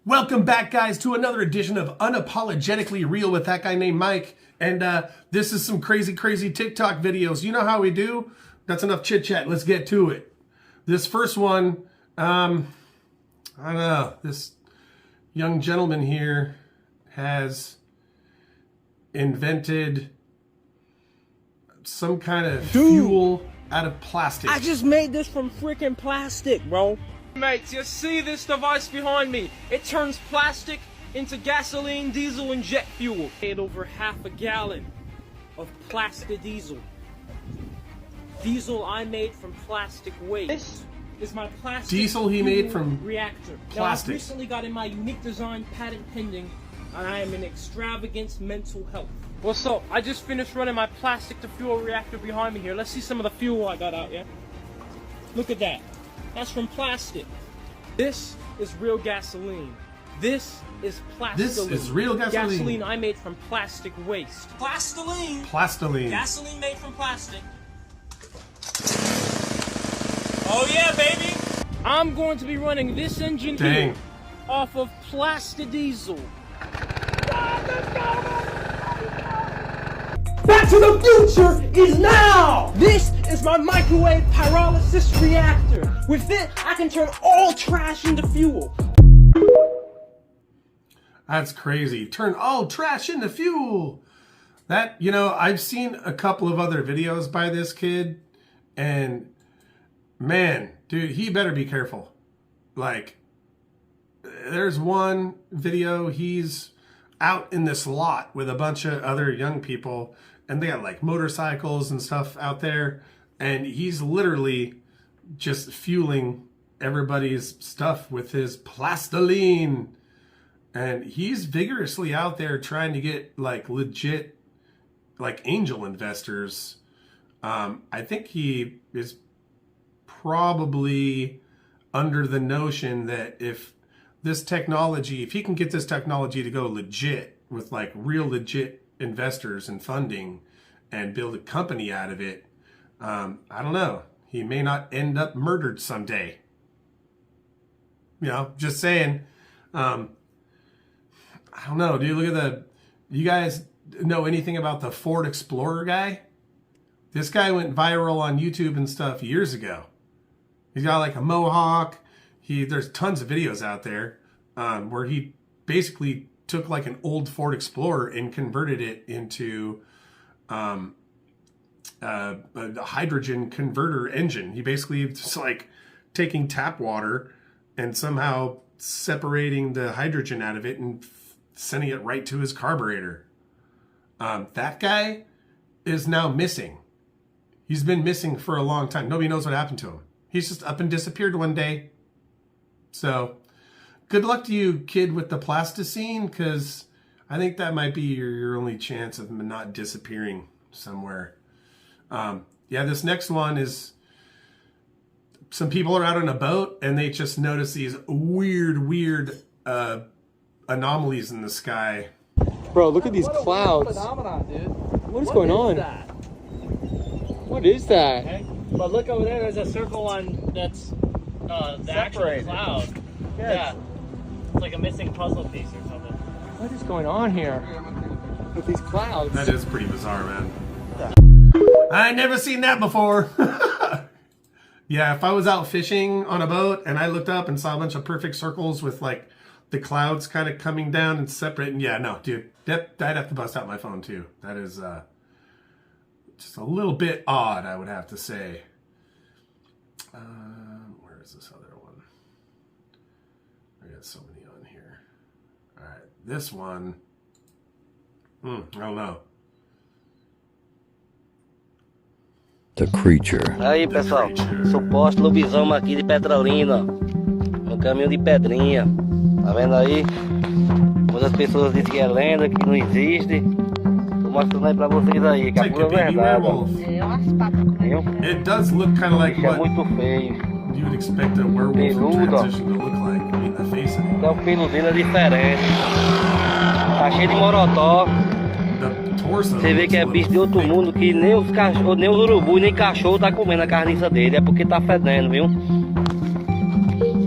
Welcome back, guys, to another edition of Unapologetically Real with that guy named Mike. And this is some crazy TikTok videos. You know how we do? That's enough chit-chat. Let's get to it. This first one, I don't know. This young gentleman here has invented some kind of fuel out of plastic. I just made this from freaking plastic, bro. Mates, you see this device behind me? It turns plastic into gasoline, diesel, and jet fuel. Made over half a gallon of plastic diesel. Diesel I made from plastic waste. This is my plastic diesel he made from reactor. plastic. Now, I recently got in my unique design patent pending, and I am in extravagant mental health. What's up? I just finished running my plastic to fuel reactor behind me here. Let's see some of the fuel I got out, yeah? Look at that. That's from plastic. This is real gasoline. This is plastiline. This is real gasoline. Gasoline I made from plastic waste. Plastiline. Plastiline. Gasoline made from plastic. Oh yeah, baby! I'm going to be running this engine here off of plastic diesel. Back to the future is now! This is my microwave pyrolysis reactor. With it, I can turn all trash into fuel. That's crazy. Turn all trash into fuel. That, you know, I've seen a couple of other videos by this kid, and man, dude, he better be careful. Like, there's one video, he's out in this lot with a bunch of other young people, and they got like motorcycles and stuff out there, and he's literally just fueling everybody's stuff with his plastiline. And he's vigorously out there trying to get like legit like angel investors. I think he is probably under the notion that if this technology, if he can get this technology to go legit with like real legit investors and funding and build a company out of it, I don't know. He may not end up murdered someday. You know, just saying. I don't know, dude. Look at you guys know anything about the Ford Explorer guy? This guy went viral on YouTube and stuff years ago. He's got like a mohawk. There's tons of videos out there where he basically took like an old Ford Explorer and converted it into a hydrogen converter engine. He basically just like taking tap water and somehow separating the hydrogen out of it and sending it right to his carburetor. That guy is now missing. He's been missing for a long time. Nobody knows what happened to him. He's just up and disappeared one day. So good luck to you, kid with the plasticine, because I think that might be your only chance of him not disappearing somewhere. Yeah, this next one is some people are out on a boat and they just notice these weird anomalies in the sky. Bro, look at these clouds. Phenomenon, dude. What is going on? That? What is that? Okay. But look over there, there's a circle on that's the actual cloud. Yeah. It's like a missing puzzle piece or something. What is going on here with these clouds? That is pretty bizarre, man. I ain't never seen that before. Yeah, if I was out fishing on a boat and I looked up and saw a bunch of perfect circles with like the clouds kind of coming down and separating, yeah, no, dude, I'd have to bust out my phone too. That is just a little bit odd, I would have to say. Where is this other one? I got so many on here. All right, this one, I don't know. The Creature. Aí pessoal, suposto lobisomem aqui de Petrolina, no caminho de Pedrinha, tá vendo aí? Muitas pessoas dizem que é lenda, que não existe. Tô mostrando aí pra vocês aí, que é pura verdade. It does look kind of like É what muito feio. you would expect a werewolf in transition to look like. I mean, the face of it. Então o pelo dele é diferente. Tá cheio de morotó. The torso. Você vê que é bicho de outro mundo, que nem os cachorros, nem os urubus, nem cachorro tá comendo a carniça dele. É porque tá fedendo, viu?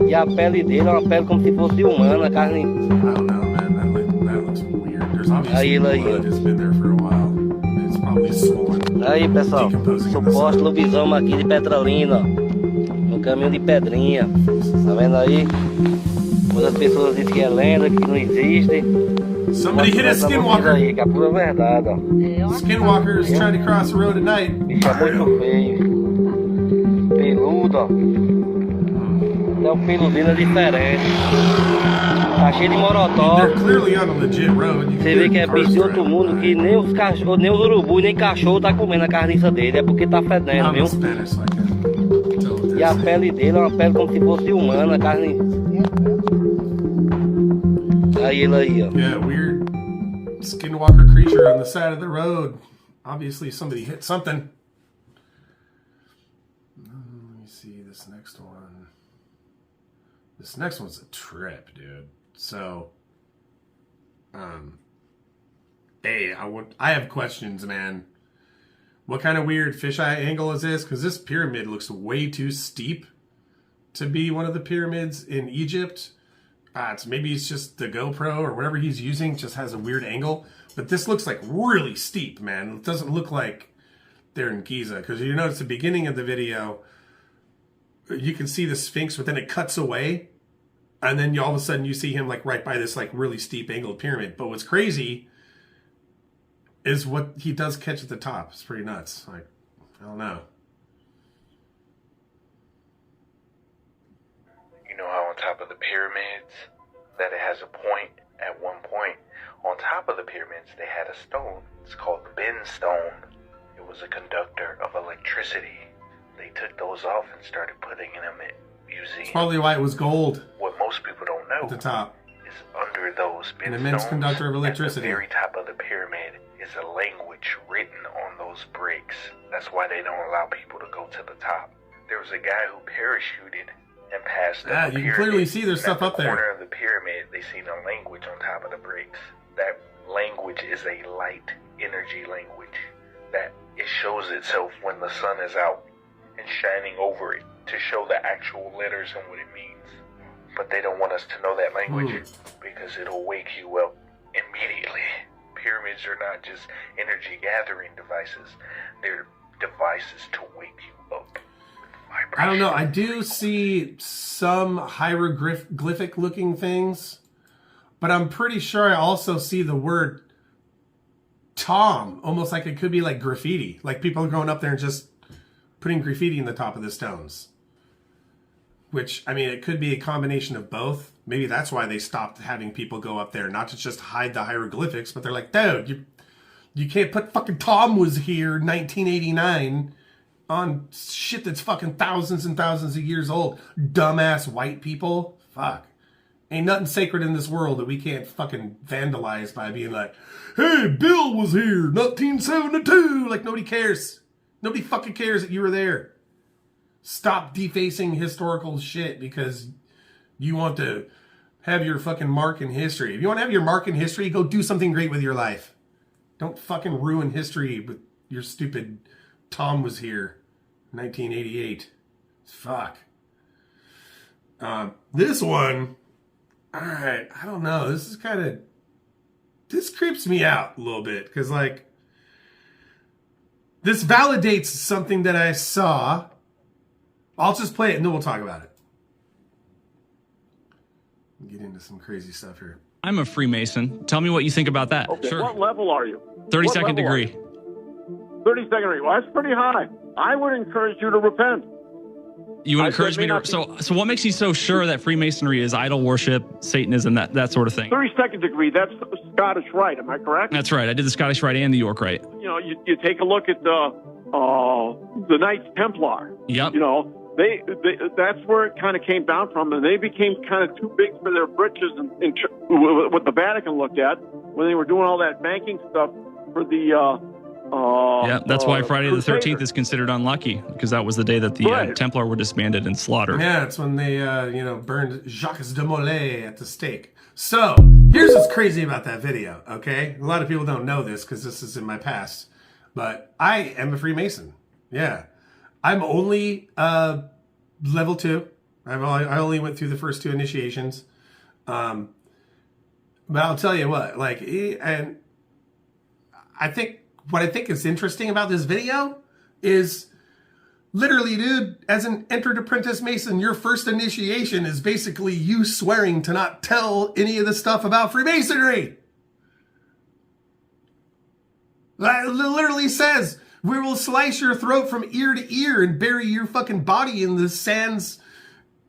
E a pele dele é uma pele como se fosse humana, carne. I don't know, man. That looks weird. There's obviously Aí, blood has been there for a while. It's probably swollen. Aí, pessoal, Decomposing in the suposto sun. lobisomem aqui de Petrolina, ó. No caminho de Pedrinha. Tá vendo aí? Muitas pessoas dizem que é lenda, que não existe. Somebody hit a Mostra pra vocês skinwalker. aí, que é a pura verdade, ó. Skinwalker is trying to cross the road at night. Bicho é muito feio. Peludo, ó. Até o pelo dele é diferente. Tá cheio de morotó. They're clearly on a legit road. You Você can vê que é hear bicho de cars outro driving mundo, by. que nem os cachorros, nem os urubus, nem cachorro tá comendo a carniça dele. É porque tá fedendo, I'm viu? not Spanish, so I can't tell what E a they're saying. pele dele é uma pele como se fosse humana, carne. Aí ele aí, ó. Yeah, weird skinwalker creature on the side of the road. Obviously, somebody hit something. Let me see this next one. This next one's a trip, dude. So, hey, I have questions, man. What kind of weird fisheye angle is this? Because this pyramid looks way too steep to be one of the pyramids in Egypt. Maybe it's just the GoPro or whatever he's using just has a weird angle. But this looks like really steep, man. It doesn't look like they're in Giza. Because you notice the beginning of the video, you can see the Sphinx, but then it cuts away. And then all of a sudden you see him like right by this like really steep angled pyramid. But what's crazy is what he does catch at the top. It's pretty nuts. Like, I don't know. You know how on top of the pyramids that it has a point, at one point on top of the pyramids they had a stone. It's called the Ben stone. It was a conductor of electricity. They took those off and started putting them in museums. Probably why it was gold What most people don't know at the top. is under those Ben An immense stones, conductor of electricity. at the very top of the pyramid is a language written on those bricks. That's why they don't allow people to go to the top. There was a guy who parachuted and passed up Yeah, the you can pyramid, clearly see there's and stuff at up the there. corner of the pyramid, they seen a language on top of the bricks. That language is a light energy language that it shows itself when the sun is out and shining over it to show the actual letters and what it means. But they don't want us to know that language because it'll wake you up immediately. Pyramids are not just energy gathering devices, they're devices to wake you up. I don't know. I do see some hieroglyphic looking things, but I'm pretty sure I also see the word Tom, almost like it could be like graffiti. Like people are going up there and just putting graffiti in the top of the stones. Which, I mean, it could be a combination of both. Maybe that's why they stopped having people go up there, not to just hide the hieroglyphics, but they're like, dude, you can't put fucking Tom was here 1989 on shit that's fucking thousands and thousands of years old. Dumbass white people. Fuck. Ain't nothing sacred in this world that we can't fucking vandalize by being like, hey, Bill was here 1972. Like, nobody cares. Nobody fucking cares that you were there. Stop defacing historical shit because you want to have your fucking mark in history. If you want to have your mark in history, go do something great with your life. Don't fucking ruin history with your stupid Tom was here 1988. Fuck. This one, alright, I don't know. This creeps me out a little bit because, like, this validates something that I saw. I'll just play it and then we'll talk about it. Get into some crazy stuff here. I'm a Freemason. Tell me what you think about that. Okay, Sure. what level are you? 32nd degree. 32nd degree. Well, that's pretty high. I would encourage you to repent. You would I encourage said me may to. not be- So what makes you so sure that Freemasonry is idol worship, Satanism, that sort of thing? 32nd degree, that's Scottish Rite, am I correct? That's right. I did the Scottish Rite and the York Rite. You know, you take a look at the Knights Templar. Yep. You know, they that's where it kind of came down from, and they became kind of too big for their britches what the Vatican looked at when they were doing all that banking stuff for the Yeah, that's why Friday the 13th Crusaders. is considered unlucky, because that was the day that the Right. Templar were disbanded and slaughtered. Yeah, it's when they, burned Jacques de Molay at the stake. So, here's what's crazy about that video, okay? A lot of people don't know this because this is in my past, but I am a Freemason. Yeah. I'm only level 2. I only went through the first 2 initiations. But I'll tell you what, like, and what I think is interesting about this video is literally, dude, as an entered apprentice Mason, your first initiation is basically you swearing to not tell any of the stuff about Freemasonry. It literally says, we will slice your throat from ear to ear and bury your fucking body in the sands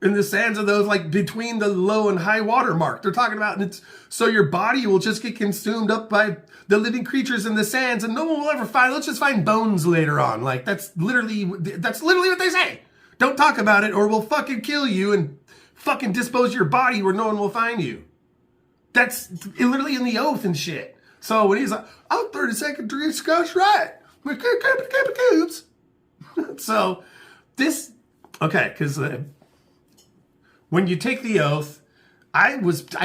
of those, like, between the low and high water mark. They're talking about, and it's so your body will just get consumed up by the living creatures in the sands, and no one will ever find. Let's just find bones later on. Like, that's literally what they say. Don't talk about it, or we'll fucking kill you and fucking dispose of your body where no one will find you. That's literally in the oath and shit. So when he's like, I'm 32nd degree Scotch right. So this, okay, because when you take the oath, I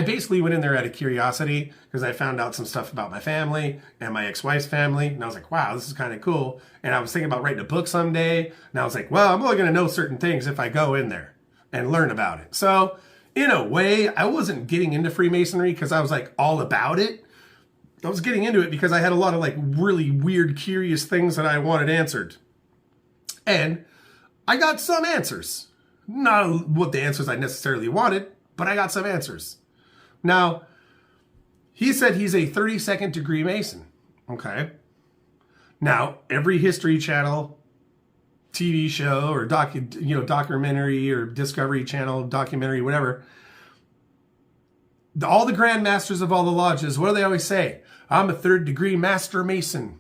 basically went in there out of curiosity because I found out some stuff about my family and my ex-wife's family. And I was like, wow, this is kind of cool. And I was thinking about writing a book someday. And I was like, well, I'm only going to know certain things if I go in there and learn about it. So in a way, I wasn't getting into Freemasonry because I was like all about it. I was getting into it because I had a lot of like really weird, curious things that I wanted answered. And I got some answers. Not what the answers I necessarily wanted, but I got some answers. Now, he said he's a 32nd degree Mason. Okay. Now, every History Channel TV show or documentary or Discovery Channel documentary, whatever, all the Grand Masters of all the lodges, what do they always say? I'm a 3rd degree Master Mason,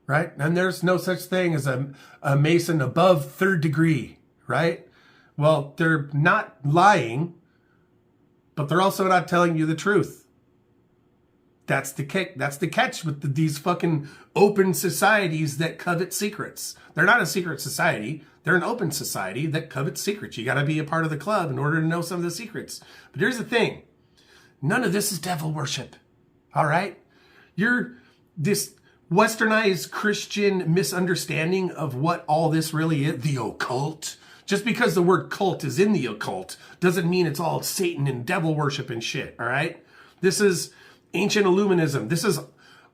right? And there's no such thing as a Mason above 3rd degree, right? Well, they're not lying, but they're also not telling you the truth. That's the catch with these fucking open societies that covet secrets. They're not a secret society. They're an open society that covets secrets. You got to be a part of the club in order to know some of the secrets. But here's the thing. None of this is devil worship. All right? This westernized Christian misunderstanding of what all this really is, the occult. Just because the word cult is in the occult doesn't mean it's all Satan and devil worship and shit, all right? This is ancient Illuminism. This is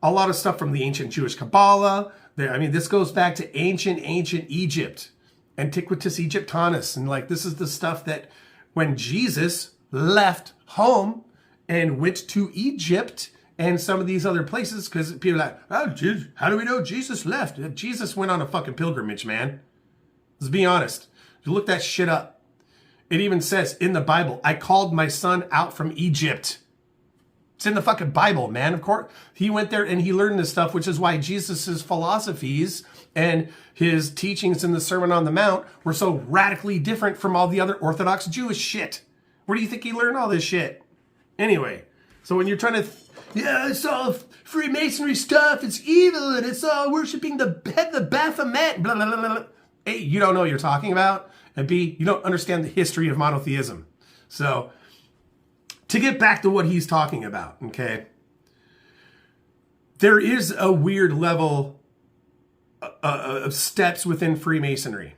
a lot of stuff from the ancient Jewish Kabbalah. This goes back to ancient Egypt, Antiquitas Egyptianus. And like, this is the stuff that when Jesus left home and went to Egypt and some of these other places, because people are like, oh, how do we know Jesus left? Jesus went on a fucking pilgrimage, man. Let's be honest. You look that shit up. It even says in the Bible, I called my son out from Egypt. It's in the fucking Bible, man. Of course, he went there and he learned this stuff, which is why Jesus's philosophies and his teachings in the Sermon on the Mount were so radically different from all the other Orthodox Jewish shit. Where do you think he learned all this shit? Anyway, so when you're trying to, it's all Freemasonry stuff, it's evil, and it's all worshiping the Baphomet, blah, blah, blah, blah. A, you don't know what you're talking about, and B, you don't understand the history of monotheism. So, to get back to what he's talking about, okay, there is a weird level of steps within Freemasonry.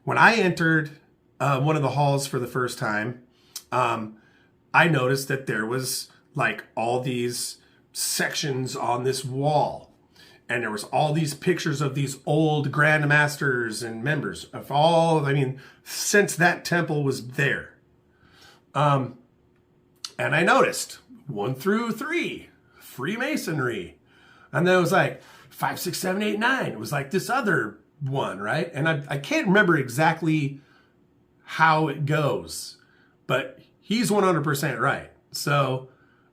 When I entered one of the halls for the first time, I noticed that there was like all these sections on this wall. And there was all these pictures of these old Grand Masters and members of since that temple was there. And I noticed 1 through 3, Freemasonry. And then it was like 5, 6, 7, 8, 9. It was like this other one, right? And I can't remember exactly how it goes, but he's 100% right. So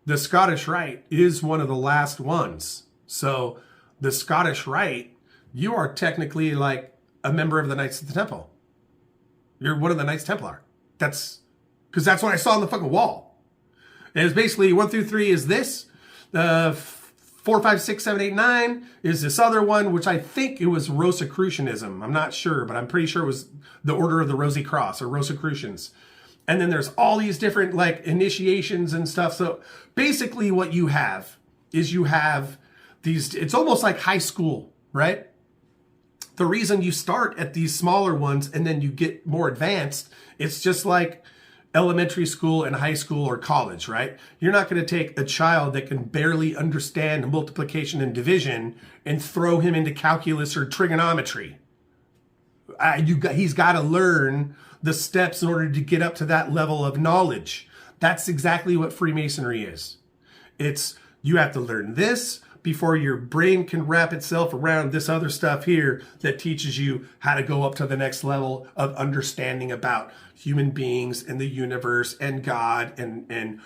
the Scottish Rite is one of the last ones. So the Scottish Rite, you are technically like a member of the Knights of the Temple. You're one of the Knights Templar. That's because that's what I saw on the fucking wall. And it's basically 1 through 3 is this. 4, 5, 6, 7, 8, 9 is this other one, which I think it was Rosicrucianism. I'm not sure, but I'm pretty sure it was the Order of the Rosy Cross or Rosicrucians. And then there's all these different like initiations and stuff. So basically what you have is you have these, it's almost like high school, right? The reason you start at these smaller ones and then you get more advanced, it's just like elementary school and high school or college, right? You're not going to take a child that can barely understand multiplication and division and throw him into calculus or trigonometry. He's got to learn the steps in order to get up to that level of knowledge. That's exactly what Freemasonry is. It's, you have to learn this before your brain can wrap itself around this other stuff here that teaches you how to go up to the next level of understanding about human beings and the universe and God and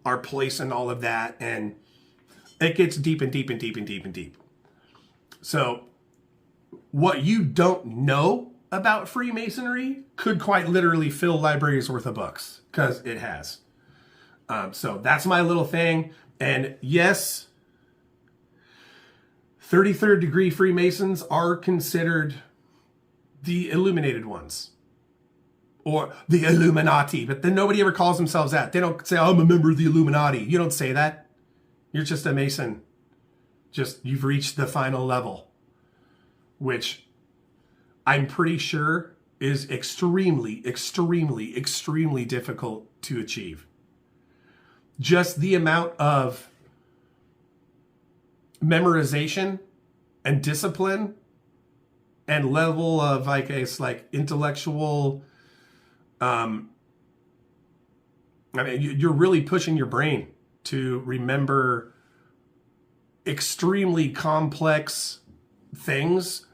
our place and all of that. And it gets deep and deep and deep and deep and deep. So what you don't know about Freemasonry could quite literally fill libraries worth of books, because it has. So that's my little thing. And yes, 33rd degree Freemasons are considered the illuminated ones, or the Illuminati, but then nobody ever calls themselves that. They don't say, oh, I'm a member of the Illuminati. You don't say that. You're just a Mason. Just, you've reached the final level, which I'm pretty sure is extremely, extremely, extremely difficult to achieve. Just the amount of memorization and discipline and level of, I guess, like intellectual, I mean, you're really pushing your brain to remember extremely complex things.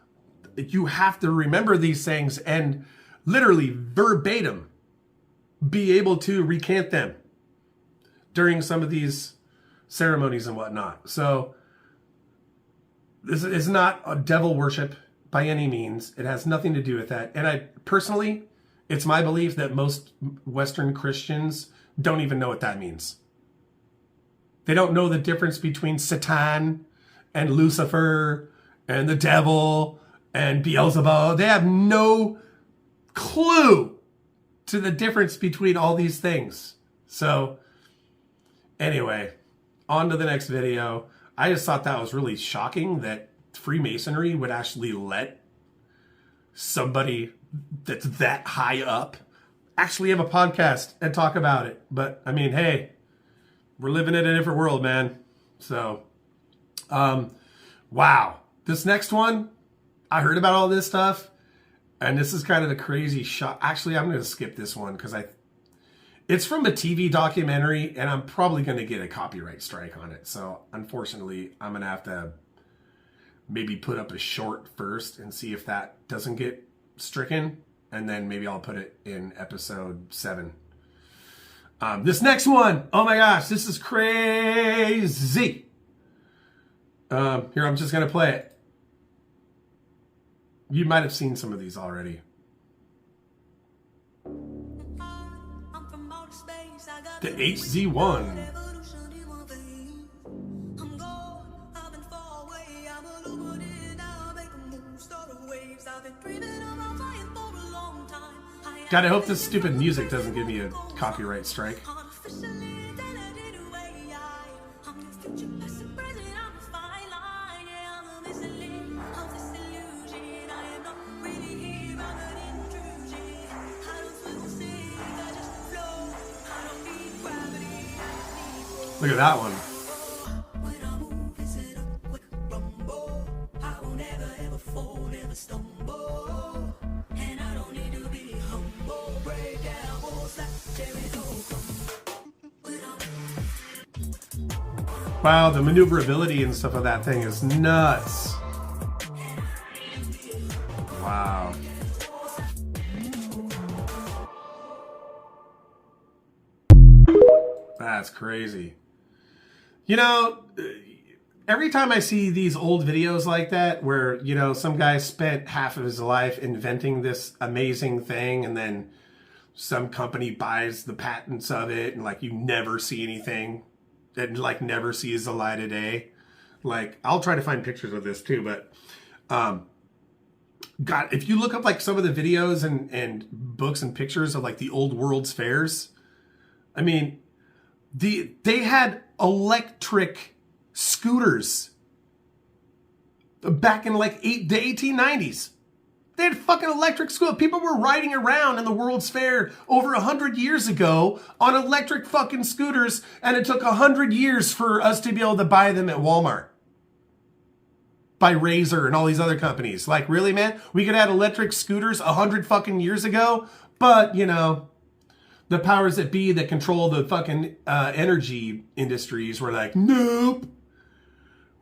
You have to remember these things and literally verbatim be able to recant them during some of these ceremonies and whatnot. So this is not a devil worship by any means. It has nothing to do with that. And I personally, it's my belief that most Western Christians don't even know what that means. They don't know the difference between Satan and Lucifer and the devil and Beelzebub. They have no clue to the difference between all these things. So anyway, on to the next video. I just thought that was really shocking that Freemasonry would actually let somebody that's that high up actually have a podcast and talk about it. But I mean, hey, we're living in a different world, man. So, wow. This next one, I heard about all this stuff, and this is kind of the crazy shot. Actually, I'm going to skip this one because it's from a TV documentary, and I'm probably going to get a copyright strike on it. So, unfortunately, I'm going to have to maybe put up a short first and see if that doesn't get stricken, and then maybe I'll put it in episode 7. This next one, oh my gosh, this is crazy. Here, I'm just going to play it. You might have seen some of these already. The HZ1. God, I hope this stupid music doesn't give me a copyright strike. Look at that one. Wow, the maneuverability and stuff of that thing is nuts. Wow. That's crazy. You know, every time I see these old videos like that where, you know, some guy spent half of his life inventing this amazing thing and then some company buys the patents of it and like you never see anything that like never sees the light of day. Like, I'll try to find pictures of this too, but God, if you look up like some of the videos and books and pictures of like the old World's Fairs, I mean, they had electric scooters back in like the 1890s. They had fucking electric scooters. People were riding around in the World's Fair over 100 years ago on electric fucking scooters, and it took 100 years for us to be able to buy them at Walmart. By Razor and all these other companies. Like, really, man? We could have had electric scooters 100 fucking years ago, but, you know, the powers that be that control the fucking energy industries were like, nope.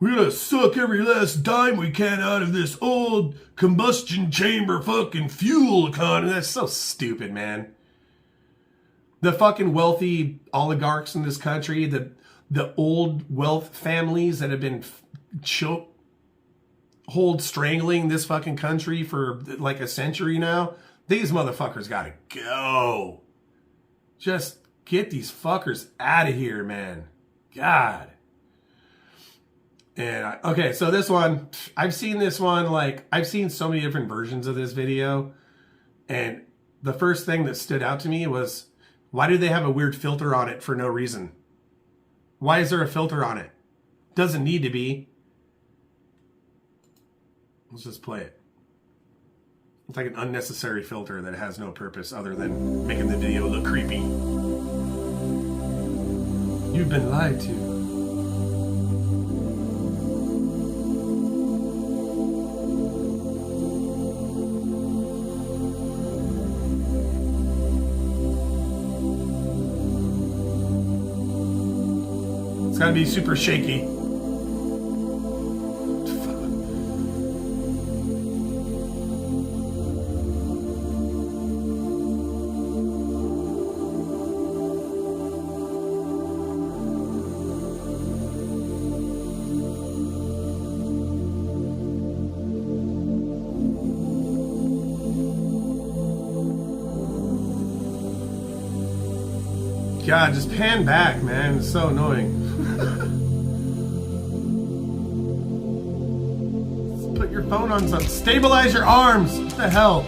We're gonna suck every last dime we can out of this old combustion chamber fucking fuel economy. That's so stupid, man. The fucking wealthy oligarchs in this country, the old wealth families that have been strangling this fucking country for like a century now, these motherfuckers gotta go. Just get these fuckers out of here, man. God. And okay, so this one, I've seen this one, like, I've seen so many different versions of this video. And the first thing that stood out to me was, why do they have a weird filter on it for no reason? Why is there a filter on it? Doesn't need to be. Let's just play it. It's like an unnecessary filter that has no purpose other than making the video look creepy. You've been lied to. It's gotta be super shaky. God, just pan back, man. It's so annoying. Put your phone on something. Stabilize your arms. What the hell?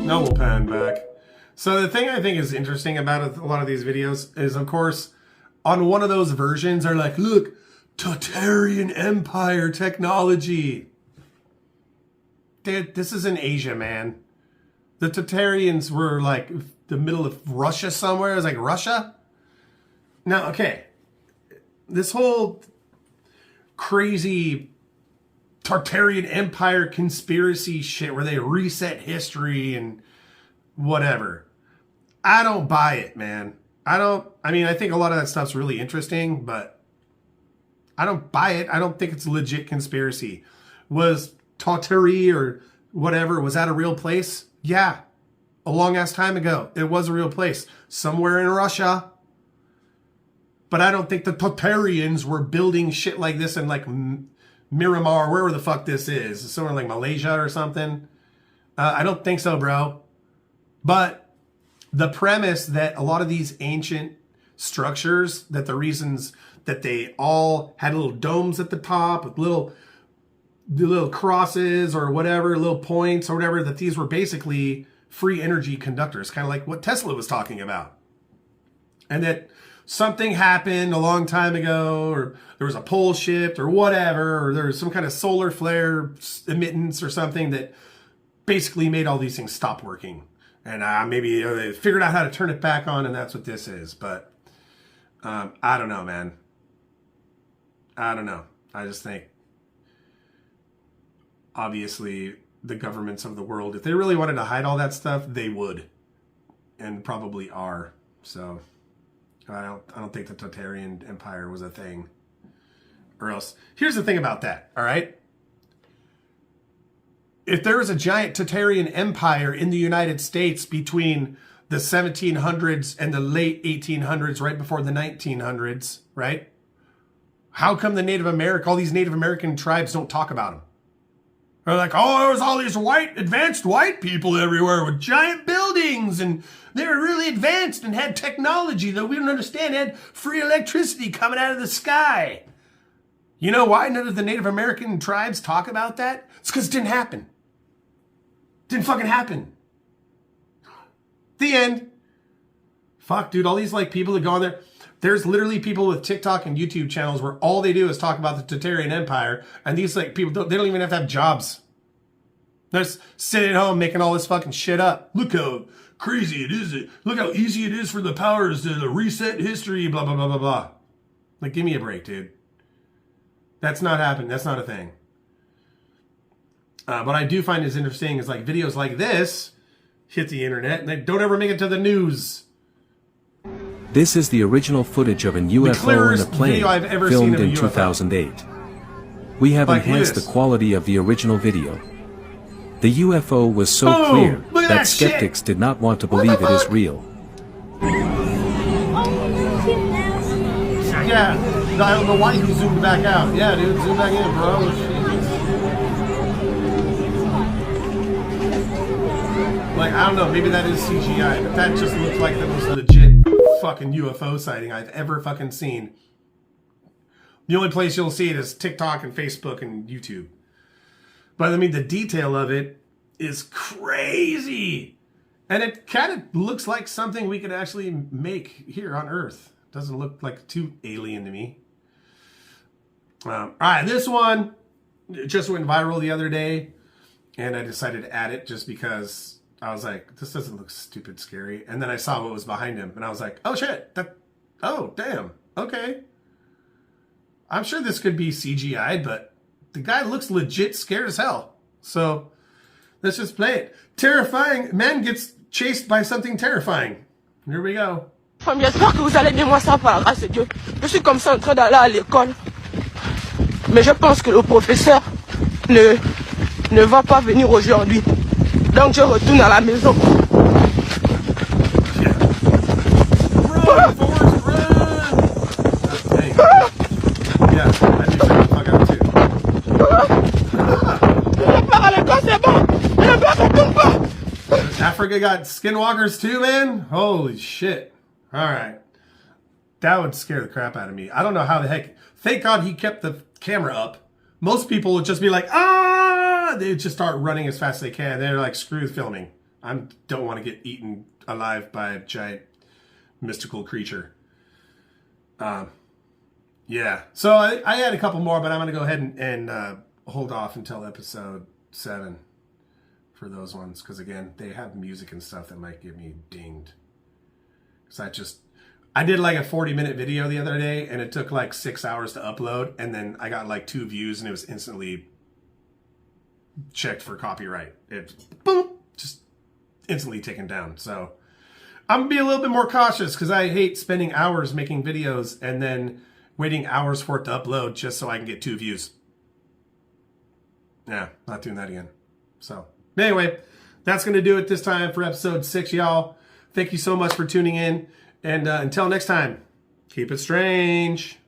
No, we'll pan back. So the thing I think is interesting about a lot of these videos is, of course, on one of those versions, they're like, look, Tartarian Empire technology. Dude, this is in Asia, man. The Tartarians were like the middle of Russia somewhere. It was like Russia. Now, okay. This whole crazy Tartarian Empire conspiracy shit where they reset history and whatever. I don't buy it, man. I mean, I think a lot of that stuff's really interesting, but I don't buy it. I don't think it's a legit conspiracy. Was Tartary or whatever, was that a real place? Yeah. A long ass time ago. It was a real place. Somewhere in Russia. But I don't think the Tartarians were building shit like this in like Miramar, wherever the fuck this is. Somewhere like Malaysia or something. I don't think so, bro. But the premise that a lot of these ancient structures, that the reasons that they all had little domes at the top with the little crosses or whatever, little points or whatever, that these were basically free energy conductors, kind of like what Tesla was talking about. And that something happened a long time ago, or there was a pole shift or whatever, or there was some kind of solar flare emittance or something that basically made all these things stop working. And maybe they figured out how to turn it back on, and that's what this is. But I don't know, man. I don't know. I just think, obviously, the governments of the world, if they really wanted to hide all that stuff, they would, and probably are. So I don't think the Tartarian Empire was a thing. Or else, here's the thing about that, all right? If there was a giant Tartarian Empire in the United States between the 1700s and the late 1800s, right before the 1900s, right? How come all these Native American tribes don't talk about them? They're like, oh, there was all these advanced white people everywhere with giant buildings, and they were really advanced and had technology that we don't understand, had free electricity coming out of the sky. You know why none of the Native American tribes talk about that? It's because it didn't happen. Didn't fucking happen. The end. Fuck, dude, all these like people that go on there. There's literally people with TikTok and YouTube channels where all they do is talk about the Tartarian Empire, and these like people they don't even have to have jobs. They're just sitting at home making all this fucking shit up. Look how crazy it is. Look how easy it is for the powers to reset history, blah, blah, blah, blah, blah. Like, give me a break, dude. That's not happening. That's not a thing. What I do find is interesting is like videos like this hit the internet and they don't ever make it to the news. This is the original footage of an UFO in a plane filmed in 2008. We have enhanced the quality of the original video. The UFO was so clear that skeptics did not want to believe it is real. Yeah, I don't know why you zoomed back out. Yeah, dude, zoom back in, bro. Like, I don't know, maybe that is CGI, but that just looks like the most legit fucking UFO sighting I've ever fucking seen. The only place you'll see it is TikTok and Facebook and YouTube. But I mean, the detail of it is crazy. And it kind of looks like something we could actually make here on Earth. Doesn't look like too alien to me. All right, this one just went viral the other day. And I decided to add it just because I was like, this doesn't look stupid scary. And then I saw what was behind him. And I was like, oh shit. Oh, damn. Okay. I'm sure this could be CGI, but the guy looks legit scared as hell. So let's just play it. Terrifying. Man gets chased by something terrifying. Here we go. J'espère que vous allez bien, moi ça va, grâce à Dieu. Je suis comme ça en train d'aller à l'école. Mais je pense que le professeur ne va pas venir aujourd'hui. Donc je retourne à la maison. Run, Forrest, run! Yeah, I do shut the fuck up too. Je pars à l'école, c'est bon. Je ne retourne pas. Africa got skinwalkers too, man? Holy shit. Alright. That would scare the crap out of me. I don't know how the heck. Thank God he kept the camera up. Most people would just be like, ah! They'd just start running as fast as they can. They're like, screw filming. I don't want to get eaten alive by a giant mystical creature. Yeah. So I had a couple more, but I'm going to go ahead and hold off until episode 7 for those ones. Because again, they have music and stuff that might get me dinged. Because I did like a 40-minute video the other day, and it took like 6 hours to upload, and then I got like 2 views, and it was instantly checked for copyright. It boom, just instantly taken down. So I'm gonna be a little bit more cautious because I hate spending hours making videos and then waiting hours for it to upload just so I can get 2 views. Yeah, not doing that again. So anyway, that's gonna do it this time for episode 6, y'all. Thank you so much for tuning in. And until next time, keep it strange.